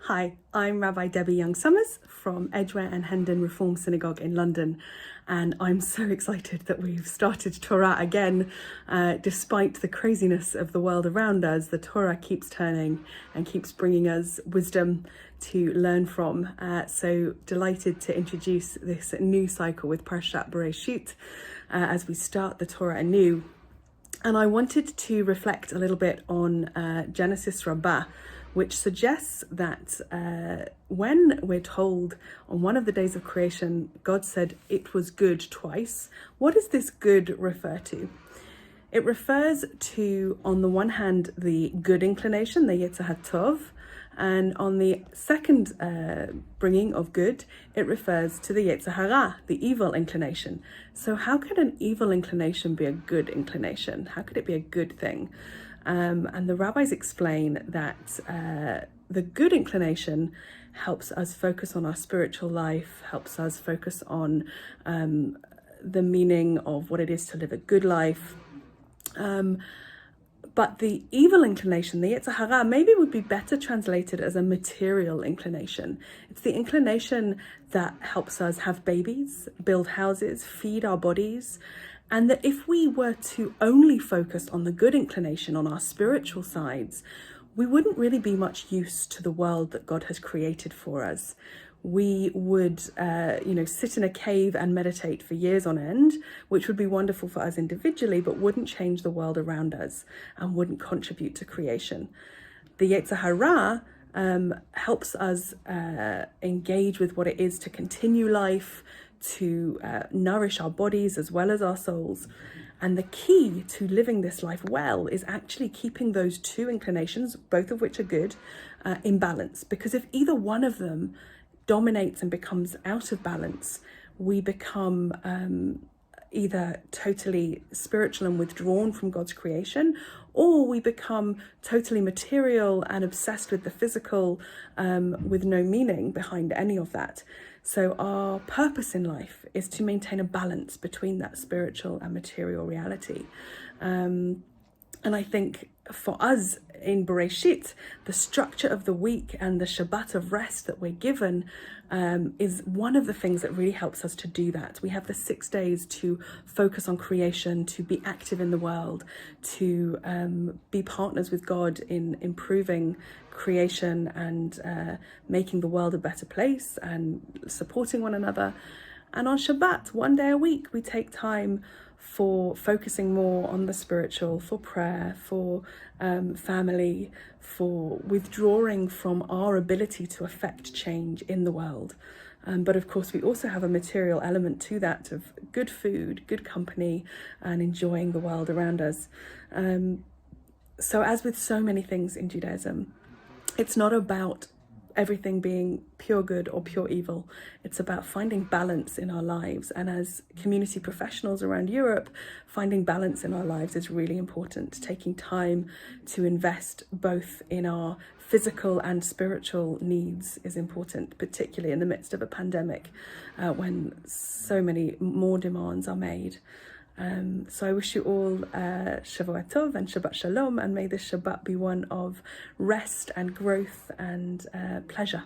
Hi, I'm Rabbi Debbie Young-Somers from Edgware and Hendon Reform Synagogue in London, and I'm so excited that we've started Torah again. Despite the craziness of the world around us, the Torah keeps turning and keeps bringing us wisdom to learn from. So delighted to introduce this new cycle with Parshat Bereshit as we start the Torah anew. And I wanted to reflect a little bit on Genesis Rabbah, which suggests that when we're told on one of the days of creation, God said it was good twice, what does this good refer to? It refers to, on the one hand, the good inclination, the Yetzirah Tov, and on the second bringing of good, it refers to the Yetzirah Hara, the evil inclination. So how could an evil inclination be a good inclination? How could it be a good thing? And the rabbis explain that the good inclination helps us focus on our spiritual life, helps us focus on the meaning of what it is to live a good life. But the evil inclination, the Yetzirah Hara, maybe would be better translated as a material inclination. It's the inclination that helps us have babies, build houses, feed our bodies. And that if we were to only focus on the good inclination, on our spiritual sides, we wouldn't really be much use to the world that God has created for us. We would, sit in a cave and meditate for years on end, which would be wonderful for us individually, but wouldn't change the world around us and wouldn't contribute to creation. The Yetzirah Hara helps us engage with what it is to continue life, to nourish our bodies as well as our souls. And the key to living this life well is actually keeping those two inclinations, both of which are good, in balance. Because if either one of them dominates and becomes out of balance, we become either totally spiritual and withdrawn from God's creation, or we become totally material and obsessed with the physical with no meaning behind any of that. So our purpose in life is to maintain a balance between that spiritual and material reality. And I think for us in Bereshit, the structure of the week and the Shabbat of rest that we're given is one of the things that really helps us to do that. We have the 6 days to focus on creation, to be active in the world, to be partners with God in improving creation and making the world a better place and supporting one another. And on Shabbat, 1 day a week, we take time for focusing more on the spiritual, for prayer, for family, for withdrawing from our ability to affect change in the world. But of course, we also have a material element to that of good food, good company, and enjoying the world around us. So as with so many things in Judaism, it's not about everything being pure good or pure evil. It's about finding balance in our lives. And as community professionals around Europe, finding balance in our lives is really important. Taking time to invest both in our physical and spiritual needs is important, particularly in the midst of a pandemic when so many more demands are made. So I wish you all Shavua Tov and Shabbat Shalom, and may this Shabbat be one of rest and growth and pleasure.